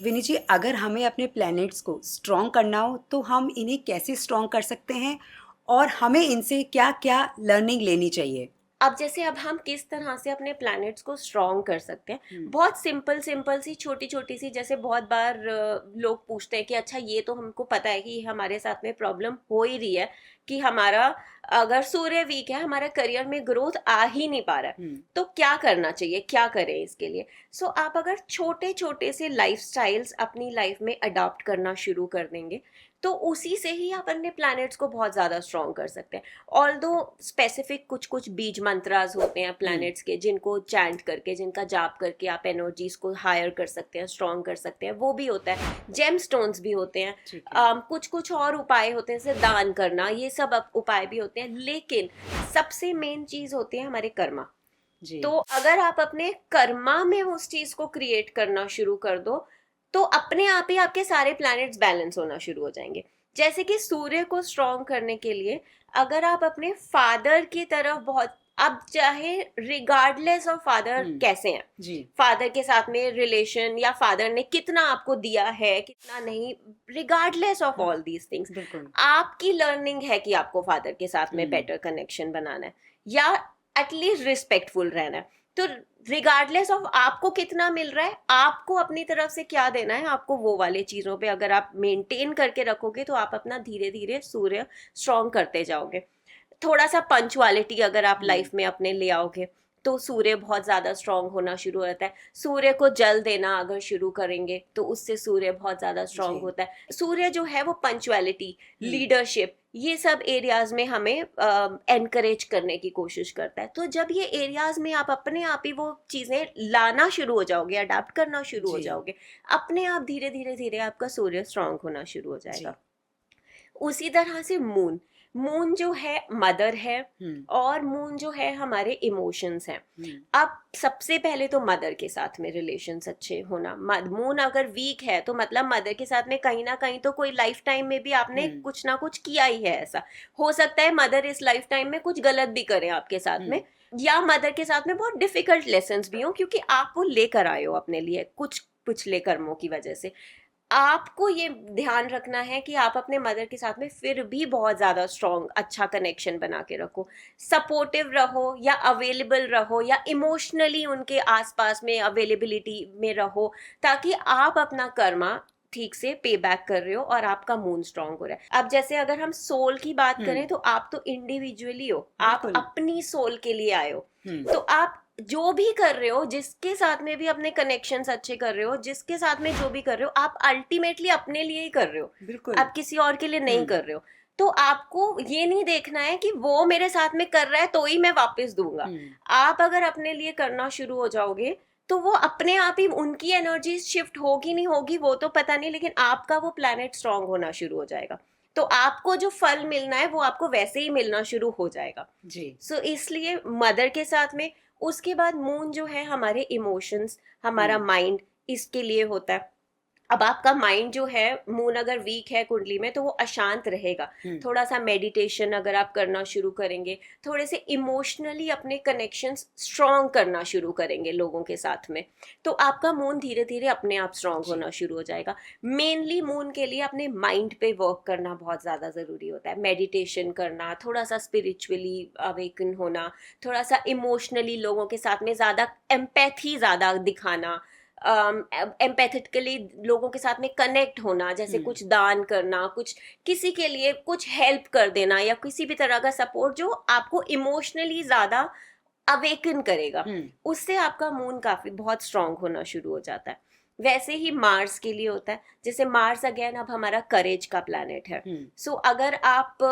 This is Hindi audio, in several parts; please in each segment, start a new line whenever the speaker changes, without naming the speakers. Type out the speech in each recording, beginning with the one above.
विनी जी, अगर हमें अपने प्लैनेट्स को स्ट्रॉन्ग करना हो तो हम इन्हें कैसे स्ट्रॉन्ग कर सकते हैं और हमें इनसे क्या क्या लर्निंग लेनी चाहिए?
अब हम किस तरह से अपने प्लैनेट्स को स्ट्रॉन्ग कर सकते हैं,
हम्म।
बहुत सिंपल सिंपल सी छोटी छोटी सी, जैसे बहुत बार लोग पूछते हैं कि अच्छा ये तो हमको पता है कि हमारे साथ में प्रॉब्लम हो ही रही है कि हमारा अगर सूर्य वीक है, हमारा करियर में ग्रोथ आ ही नहीं पा रहा है,
हम्म।
तो क्या करना चाहिए, क्या करें इसके लिए। आप अगर छोटे छोटे से लाइफ स्टाइल्स अपनी लाइफ में अडॉप्ट करना शुरू कर देंगे, तो उसी से ही आप अपने प्लैनेट्स को बहुत ज्यादा स्ट्रॉन्ग कर सकते हैं। ऑल्दो स्पेसिफिक कुछ कुछ बीज मंत्रास होते हैं
हम्म।
प्लैनेट्स के, जिनको चैंट करके, जिनका जाप करके आप एनर्जीज को हायर कर सकते हैं, स्ट्रॉन्ग कर सकते हैं, वो भी होता है। जेम स्टोन्स भी होते हैं।
ठीक है।
कुछ कुछ और उपाय होते हैं, जैसे दान करना, ये सब उपाय भी होते हैं। लेकिन सबसे मेन चीज होती है हमारे कर्मा।
जी।
तो अगर आप अपने कर्मा में उस चीज को क्रिएट करना शुरू कर दो, तो अपने आप ही आपके सारे प्लैनेट्स बैलेंस होना शुरू हो जाएंगे। जैसे कि सूर्य को स्ट्रॉन्ग करने के लिए अगर आप अपने फादर की तरफ बहुत, अब चाहे रिगार्डलेस ऑफ फादर
हम्म।
कैसे हैं,
जी।
फादर के साथ में रिलेशन, या फादर ने कितना आपको दिया है कितना नहीं, regardless of all these things,
बिल्कुल।
आपकी लर्निंग है कि आपको फादर के साथ में
हम्म।
बेटर कनेक्शन बनाना है, या एटलीस्ट रिस्पेक्टफुल रहना है। तो रिगार्डलेस ऑफ आपको कितना मिल रहा है, आपको अपनी तरफ से क्या देना है, आपको वो वाले चीजों पे अगर आप मेंटेन करके रखोगे, तो आप अपना धीरे धीरे सूर्य स्ट्रॉन्ग करते जाओगे। थोड़ा सा पंचुअलिटी अगर आप
हम्म।
लाइफ में अपने ले आओगे, तो सूर्य बहुत ज्यादा स्ट्रांग होना शुरू होता है। सूर्य को जल देना अगर शुरू करेंगे, तो उससे सूर्य बहुत ज्यादा स्ट्रांग
जी।
होता है। सूर्य जो है वो पंचुअलिटी,
हम्म।
लीडरशिप, ये सब एरियाज में हमें एनकरेज करने की कोशिश करता है। तो जब ये एरियाज में आप अपने आप ही वो चीजें लाना शुरू हो जाओगे, अडाप्ट करना शुरू हो
जी।
जाओगे, अपने आप धीरे धीरे धीरे आपका सूर्य स्ट्रांग होना शुरू हो
जी।
जाएगा। उसी तरह से मून, मून जो है मदर है,
हम्म।
और मून जो है हमारे इमोशंस हैं।
हम्म।
अब सबसे पहले तो मदर के साथ में रिलेशंस अच्छे होना। मून अगर वीक है तो मतलब मदर के साथ में कहीं ना कहीं तो कोई लाइफ टाइम में भी आपने
हम्म।
कुछ ना कुछ किया ही है ऐसा। हो सकता है मदर इस लाइफ टाइम में कुछ गलत भी करें आपके साथ
हम्म।
में, या मदर के साथ में बहुत डिफिकल्ट लेसन्स भी हों, क्योंकि आप वो लेकर आए हो अपने लिए कुछ पिछले कर्मों की वजह से। आपको ये ध्यान रखना है कि आप अपने मदर के साथ में फिर भी बहुत ज्यादा स्ट्रॉन्ग अच्छा कनेक्शन बना के रखो, सपोर्टिव रहो, या अवेलेबल रहो, या इमोशनली उनके आसपास में अवेलेबिलिटी में रहो, ताकि आप अपना कर्मा ठीक से पे बैक कर रहे हो और आपका मून स्ट्रांग हो रहा है। अब जैसे अगर हम सोल की बात करें,
हम्म।
तो आप तो इंडिविजुअली हो, आप
बिल्कुल।
अपनी सोल के लिए आए हो।
हम्म।
तो आप जो भी कर रहे हो, जिसके साथ में भी अपने कनेक्शंस अच्छे कर रहे हो, जिसके साथ में जो भी कर रहे हो, आप अल्टीमेटली अपने लिए ही कर रहे हो,
बिल्कुल।
आप किसी और के लिए नहीं
हम्म।
कर रहे हो। तो आपको ये नहीं देखना है कि वो मेरे साथ में कर रहा है तो ही मैं वापस दूंगा।
हम्म।
आप अगर अपने लिए करना शुरू हो जाओगे, तो वो अपने आप ही उनकी एनर्जी शिफ्ट होगी नहीं होगी वो तो पता नहीं, लेकिन आपका वो प्लैनेट स्ट्रांग होना शुरू हो जाएगा। तो आपको जो फल मिलना है वो आपको वैसे ही मिलना शुरू हो जाएगा।
जी।
इसलिए मदर के साथ में। उसके बाद मून जो है हमारे इमोशंस, हमारा
हम्म।
माइंड, इसके लिए होता है। अब आपका माइंड जो है, मून अगर वीक है कुंडली में, तो वो अशांत रहेगा।
हम्म।
थोड़ा सा मेडिटेशन अगर आप करना शुरू करेंगे, थोड़े से इमोशनली अपने कनेक्शंस स्ट्रॉन्ग करना शुरू करेंगे लोगों के साथ में, तो आपका मून धीरे धीरे अपने आप स्ट्रॉन्ग
जी।
होना शुरू हो जाएगा। मेनली मून के लिए अपने माइंड पे वर्क करना बहुत ज़्यादा ज़रूरी होता है, मेडिटेशन करना, थोड़ा सा स्पिरिचुअली अवेकन होना, थोड़ा सा इमोशनली लोगों के साथ में ज़्यादा एम्पैथी ज़्यादा दिखाना, एम्पैथेटिकली लोगों के साथ में कनेक्ट होना, जैसे
हम्म।
कुछ दान करना, कुछ किसी के लिए कुछ हेल्प कर देना, या किसी भी तरह का सपोर्ट जो आपको इमोशनली ज्यादा अवेकन करेगा,
हम्म।
उससे आपका मून काफी बहुत स्ट्रांग होना शुरू हो जाता है। वैसे ही मार्स के लिए होता है। जैसे मार्स अगेन अब हमारा करेज का प्लैनेट है।
हम्म।
अगर आप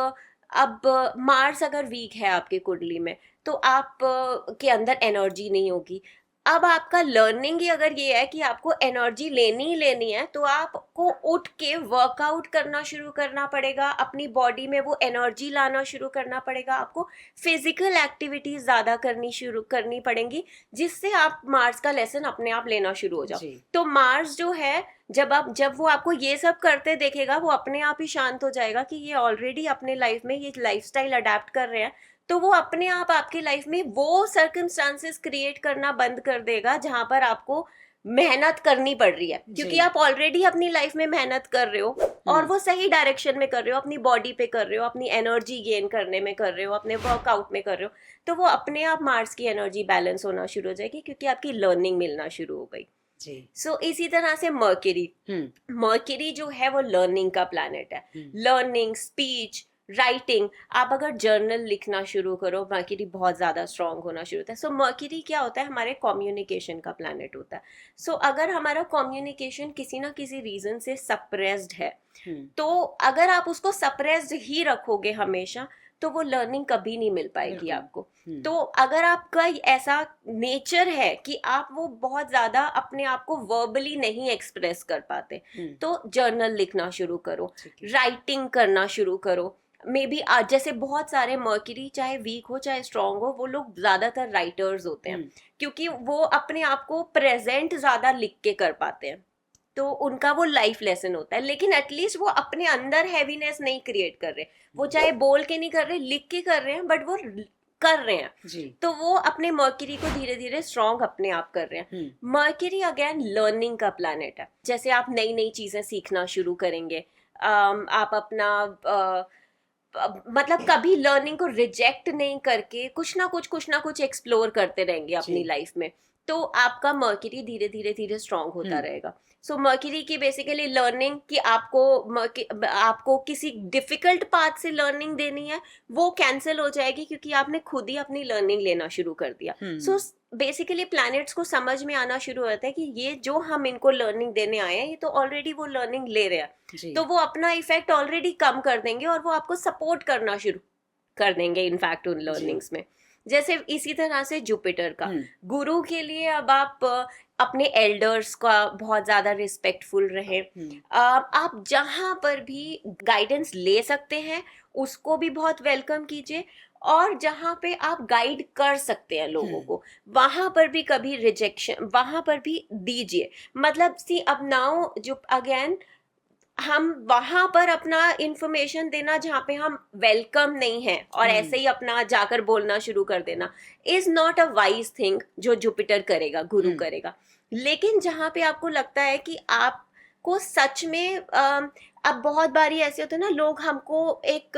अब मार्स अगर वीक है आपके कुंडली में, तो आप के अंदर एनर्जी नहीं होगी। अब आपका लर्निंग ही अगर ये है कि आपको एनर्जी लेनी ही लेनी है, तो आपको उठ के वर्कआउट करना शुरू करना पड़ेगा, अपनी बॉडी में वो एनर्जी लाना शुरू करना पड़ेगा, आपको फिजिकल एक्टिविटीज ज्यादा शुरू करनी पड़ेंगी, जिससे आप मार्स का लेसन अपने आप लेना शुरू हो जाओ।
जी।
तो मार्स जो है, जब वो आपको ये सब करते देखेगा, वो अपने आप ही शांत हो जाएगा कि ये ऑलरेडी अपने लाइफ में ये लाइफस्टाइल अडेप्ट कर रहे हैं। तो वो अपने आप आपकी लाइफ में वो सर्कमस्टांसेस क्रिएट करना बंद कर देगा जहां पर आपको मेहनत करनी पड़ रही है, क्योंकि
जी।
आप ऑलरेडी अपनी लाइफ में मेहनत कर रहे हो और वो सही डायरेक्शन में कर रहे हो, अपनी बॉडी पे कर रहे हो, अपनी एनर्जी गेन करने में कर रहे हो, अपने वर्कआउट में कर रहे हो, तो वो अपने आप मार्स की एनर्जी बैलेंस होना शुरू हो जाएगी, क्योंकि आपकी लर्निंग मिलना शुरू हो गई।
जी।
सो इसी तरह से मर्क्यूरी मर्क्यूरी जो है वो लर्निंग का प्लैनेट है। लर्निंग, स्पीच, राइटिंग, आप अगर जर्नल लिखना शुरू करो, मर्क्यूरी बहुत ज़्यादा स्ट्रांग होना शुरू होता है। सो मर्क्यूरी क्या होता है, हमारे कम्युनिकेशन का प्लैनेट होता है। सो अगर हमारा कम्युनिकेशन किसी ना किसी रीज़न से सप्रेस्ड है, तो अगर आप उसको सप्रेस्ड ही रखोगे हमेशा, तो वो लर्निंग कभी नहीं मिल पाएगी आपको। तो अगर आपका ऐसा नेचर है कि आप वो बहुत ज़्यादा अपने आप को वर्बली नहीं एक्सप्रेस कर पाते, तो जर्नल लिखना शुरू करो, राइटिंग करना शुरू करो। मे बी आज जैसे बहुत सारे मर्क्यूरी चाहे वीक हो चाहे स्ट्रांग हो, वो लोग ज़्यादातर राइटर्स होते हैं, क्योंकि वो अपने आप को प्रेजेंट ज़्यादा लिख के कर पाते हैं, तो उनका वो लाइफ लेसन होता है। लेकिन एटलीस्ट वो अपने अंदर हैवीनेस नहीं क्रिएट कर रहे, वो चाहे बोल के नहीं कर रहे, लिख के कर रहे हैं, बट वो कर रहे हैं
जी।
तो वो अपने मर्क्यूरी को धीरे धीरे स्ट्रांग अपने आप कर रहे हैं। मर्क्यूरी अगेन लर्निंग का प्लैनेट है। जैसे आप नई नई चीजें सीखना शुरू करेंगे, आप अपना मतलब कभी लर्निंग को रिजेक्ट नहीं करके कुछ ना कुछ एक्सप्लोर करते रहेंगे अपनी लाइफ में, तो आपका मर्क्यूरी धीरे धीरे धीरे स्ट्रांग होता रहेगा। सो मर्क्यूरी की बेसिकली लर्निंग कि आपको किसी डिफिकल्ट पाथ से लर्निंग देनी है, वो कैंसिल हो जाएगी, क्योंकि आपने खुद ही अपनी लर्निंग लेना शुरू कर दिया। सो बेसिकली प्लैनेट्स को समझ में आना शुरू होता है कि ये जो हम इनको लर्निंग देने आए हैं, ये तो ऑलरेडी वो लर्निंग ले रहे हैं, तो वो अपना इफेक्ट ऑलरेडी कम कर देंगे और वो आपको सपोर्ट करना शुरू कर देंगे इनफैक्ट उन लर्निंग्स में। जैसे इसी तरह से जुपिटर का गुरु के लिए अब आप अपने एल्डर्स का बहुत ज़्यादा रिस्पेक्टफुल रहें। आप जहाँ पर भी गाइडेंस ले सकते हैं उसको भी बहुत वेलकम कीजिए, और जहाँ पे आप गाइड कर सकते हैं लोगों को, वहाँ पर भी कभी रिजेक्शन, वहाँ पर भी दीजिए। मतलब सी अब नाउ जो अगेन हम वहां पर अपना इंफॉर्मेशन देना जहाँ पे हम वेलकम नहीं है और ऐसे ही अपना जाकर बोलना शुरू कर देना is not a wise thing जो जुपिटर करेगा, गुरु करेगा। लेकिन जहाँ पे आपको लगता है कि आपको सच में अब बहुत बारी ऐसे होते हैं ना, लोग हमको एक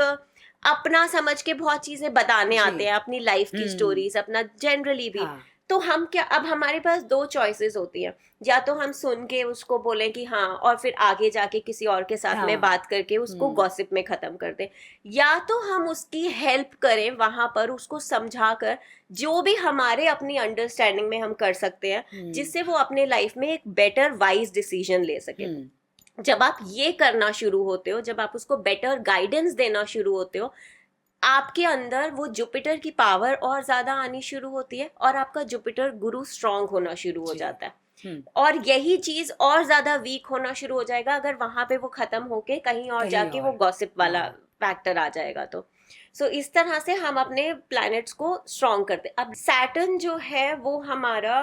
अपना समझ के बहुत चीजें बताने आते हैं, अपनी लाइफ की स्टोरीज, अपना जनरली भी। तो हम क्या, अब हमारे पास दो चॉइसेस होती हैं, या तो हम सुन के उसको बोलें कि हाँ, और फिर आगे जाके किसी और के साथ में बात करके उसको गॉसिप में खत्म कर दें, या तो हम उसकी हेल्प करें वहां पर, उसको समझा कर जो भी हमारे अपनी अंडरस्टैंडिंग में हम कर सकते हैं, जिससे वो अपने लाइफ में एक बेटर वाइज डिसीजन ले सके। जब आप ये करना शुरू होते हो, जब आप उसको बेटर गाइडेंस देना शुरू होते हो, आपके अंदर वो जुपिटर की पावर और ज्यादा आनी शुरू होती है और आपका जुपिटर गुरु स्ट्रांग होना शुरू हो जाता है। और यही चीज और ज्यादा वीक होना शुरू हो जाएगा अगर वहां पे वो खत्म होके कहीं और जाके वो गॉसिप वाला फैक्टर आ जाएगा। तो इस तरह से हम अपने प्लैनेट्स को स्ट्रांग करते हैं। अब सैटर्न जो है वो हमारा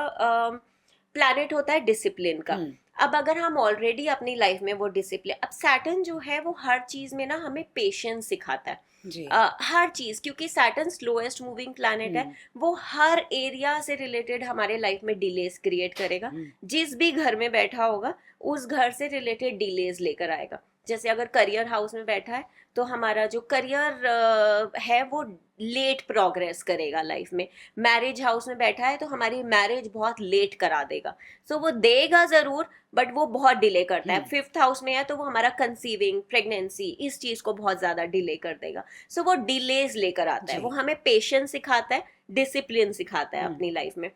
प्लैनेट होता है डिसिप्लिन का। अब अगर हम ऑलरेडी अपनी लाइफ में वो डिसिप्लिन, अब सैटर्न जो है वो हर चीज में ना हमें पेशेंस सिखाता है। हर चीज, क्योंकि सैटर्न स्लोएस्ट मूविंग प्लैनेट है, वो हर एरिया से रिलेटेड हमारे लाइफ में डिलेस क्रिएट करेगा। जिस भी घर में बैठा होगा उस घर से रिलेटेड डिलेस लेकर आएगा। जैसे अगर करियर हाउस में बैठा है तो हमारा जो करियर है वो लेट प्रोग्रेस करेगा लाइफ में। मैरिज हाउस में बैठा है तो हमारी मैरिज बहुत लेट करा देगा। सो वो देगा जरूर, बट वो बहुत डिले करता है। फिफ्थ हाउस में है तो वो हमारा कंसीविंग, प्रेगनेंसी, इस चीज को बहुत ज्यादा डिले कर देगा। सो वो डिलेज लेकर आता है। वो हमें पेशेंस सिखाता है, डिसिप्लिन सिखाता है अपनी लाइफ में।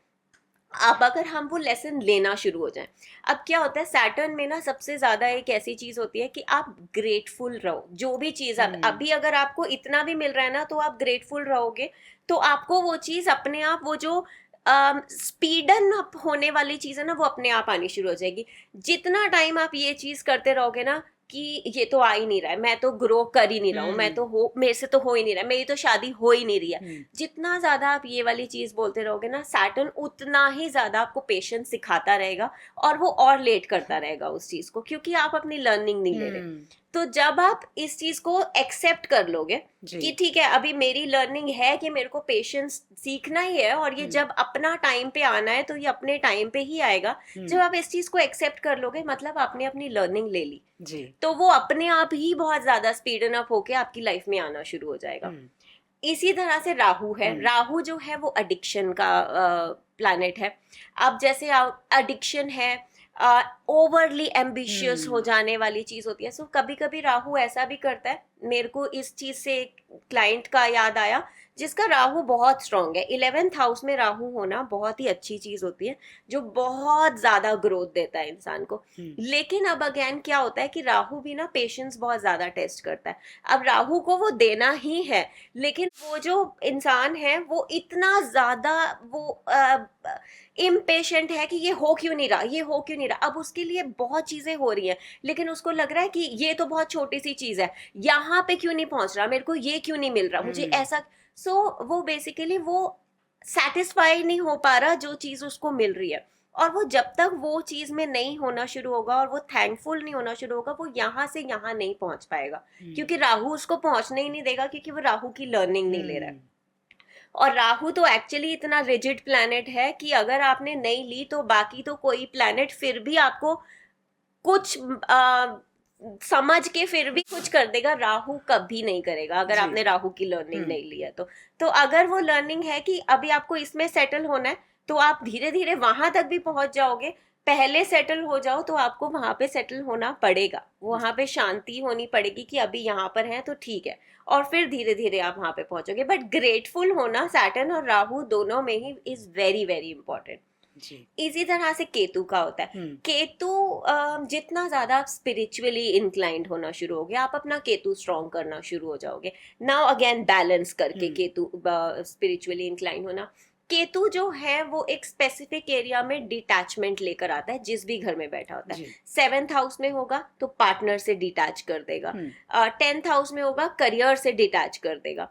अब अगर हम वो लेसन लेना शुरू हो जाएं, अब क्या होता है सैटर्न में ना सबसे ज्यादा एक ऐसी चीज होती है कि आप ग्रेटफुल रहो। जो भी चीज अभी अगर आपको इतना भी मिल रहा है ना, तो आप ग्रेटफुल रहोगे, तो आपको वो चीज अपने आप, वो जो स्पीडन अप होने वाली चीज है ना, वो अपने आप आनी शुरू हो जाएगी। जितना टाइम आप ये चीज करते रहोगे ना कि ये तो आ ही नहीं रहा है, मैं तो ग्रो कर ही नहीं रहा हूँ, मेरे से तो हो ही नहीं रहा है, मेरी तो शादी हो ही नहीं रही है, जितना ज्यादा आप ये वाली चीज बोलते रहोगे ना, सैटर्न उतना ही ज्यादा आपको पेशेंस सिखाता रहेगा और वो और लेट करता रहेगा उस चीज को, क्योंकि आप अपनी लर्निंग नहीं ले रहे। तो जब आप इस चीज को एक्सेप्ट कर लोगे
जी।
कि ठीक है अभी मेरी लर्निंग है कि मेरे को पेशेंस सीखना ही है और ये जब अपना टाइम पे आना है तो ये अपने टाइम पे ही आएगा, जब आप इस चीज को एक्सेप्ट कर लोगे मतलब आपने अपनी लर्निंग ले ली,
जी।
तो वो अपने आप ही बहुत ज्यादा स्पीडन अप होके आपकी लाइफ में आना शुरू हो जाएगा। इसी तरह से राहु है, राहु जो है वो एडिक्शन का प्लैनेट है। अब जैसे एडिक्शन है, ओवरली एम्बिशियस हो जाने वाली चीज होती है। सो कभी कभी राहु ऐसा भी करता है, मेरे को इस चीज से एक क्लाइंट का याद आया जिसका राहु बहुत स्ट्रांग है। 11th हाउस में राहु होना बहुत ही अच्छी चीज होती है जो बहुत ज्यादा ग्रोथ देता है इंसान को। लेकिन अब अगेन क्या होता है कि राहु भी ना पेशेंस बहुत ज्यादा टेस्ट करता है। अब राहु को वो देना ही है, लेकिन वो जो इंसान है वो इतना ज्यादा वो इम्पेशेंट है कि ये हो क्यों नहीं रहा, ये हो क्यों नहीं रहा। अब उसके लिए बहुत चीजें हो रही हैं लेकिन उसको लग रहा है कि ये तो बहुत छोटी सी चीज है, यहाँ पे क्यों नहीं पहुंच रहा, मेरे को ये क्यों नहीं मिल रहा, मुझे ऐसा। सो वो बेसिकली वो सेटिस्फाई नहीं हो पा रहा जो चीज उसको मिल रही है, और वो जब तक वो चीज में नहीं होना शुरू होगा और वो थैंकफुल नहीं होना शुरू होगा, वो यहाँ से यहाँ नहीं पहुंच पाएगा, क्योंकि राहु उसको पहुंचने ही नहीं देगा, क्योंकि वो राहु की लर्निंग नहीं ले रहा है। और राहु तो एक्चुअली इतना रिजिड प्लैनेट है कि अगर आपने नहीं ली तो बाकी तो कोई प्लैनेट फिर भी आपको कुछ समझ के फिर भी कुछ कर देगा, राहु कभी नहीं करेगा अगर आपने राहु की लर्निंग नहीं ली है। तो अगर वो लर्निंग है कि अभी आपको इसमें सेटल होना है तो आप धीरे धीरे वहां तक भी पहुंच जाओगे। पहले सेटल हो जाओ तो आपको वहां पे सेटल होना पड़ेगा, वहां पे शांति होनी पड़ेगी कि अभी यहाँ पर है तो ठीक है, और फिर धीरे धीरे आप वहां पे पहुंचोगे। बट ग्रेटफुल होना सैटर्न और राहु दोनों में he is very very important. इसी तरह से केतु का होता है। केतु जितना ज्यादा स्पिरिचुअली इंक्लाइंड होना शुरू हो गया, आप अपना केतु स्ट्रॉन्ग करना शुरू हो जाओगे। नाउ अगेन बैलेंस करके केतु स्पिरिचुअली इंक्लाइंड होना। केतु जो है वो एक स्पेसिफिक एरिया में डिटैचमेंट लेकर आता है जिस भी घर में बैठा होता है। 7th हाउस में होगा तो पार्टनर से डिटैच कर देगा, 10th हाउस में होगा करियर से डिटैच कर देगा,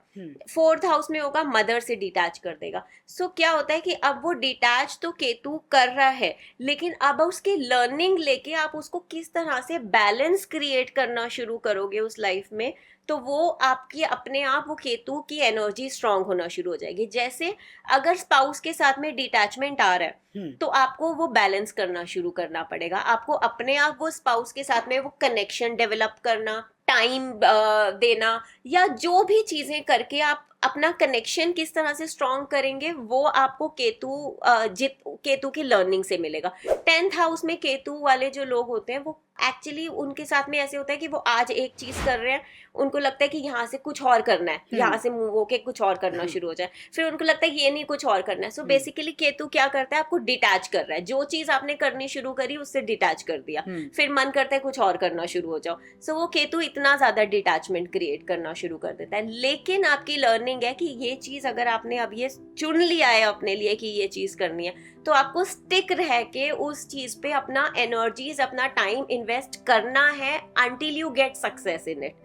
4th हाउस में होगा मदर से डिटैच कर देगा। सो क्या होता है कि अब वो डिटैच तो केतु कर रहा है, लेकिन अब उसकी लर्निंग लेके आप उसको किस तरह से बैलेंस क्रिएट करना शुरू करोगे उस लाइफ में, तो वो आपकी अपने आप वो केतु की एनर्जी स्ट्रांग होना शुरू हो जाएगी। जैसे अगर स्पाउस के साथ में डिटैचमेंट आ रहा है तो आपको वो बैलेंस करना शुरू करना पड़ेगा। आपको अपने आप वो स्पाउस के साथ में वो कनेक्शन डेवलप करना, टाइम देना, या जो भी चीजें करके आप अपना कनेक्शन किस तरह से स्ट्रांग करेंगे वो आपको केतु की लर्निंग से मिलेगा। 10th हाउस में केतु वाले जो लोग होते हैं वो एक्चुअली उनके साथ में ऐसे होता है कि वो आज एक चीज कर रहे हैं, उनको लगता है कि यहाँ से कुछ और करना है, यहाँ से मूव होके कुछ और करना शुरू हो जाए, फिर उनको लगता है ये नहीं कुछ और करना है। सो बेसिकली केतु क्या करता है, आपको डिटैच कर रहा है। जो चीज आपने करनी शुरू करी उससे डिटैच कर दिया, फिर मन करता है कुछ और करना शुरू हो जाओ। सो वो केतु इतना ज्यादा डिटैचमेंट क्रिएट करना शुरू कर देता है। लेकिन आपकी लर्निंग है कि ये चीज अगर आपने अब ये चुन लिया है अपने लिए कि ये चीज करनी है, तो आपको स्टिक रह के उस चीज पे अपना एनर्जीज, अपना टाइम इन्वेस्ट करना है until you get success in it,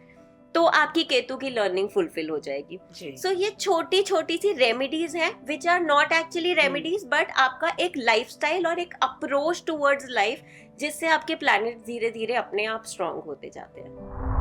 तो आपकी केतु की लर्निंग फुलफिल हो जाएगी। सो ये छोटी छोटी सी रेमेडीज हैं which are not actually remedies, but आपका एक लाइफस्टाइल और एक अप्रोच टुवर्ड्स लाइफ जिससे आपके प्लैनेट धीरे धीरे अपने आप स्ट्रांग होते जाते हैं।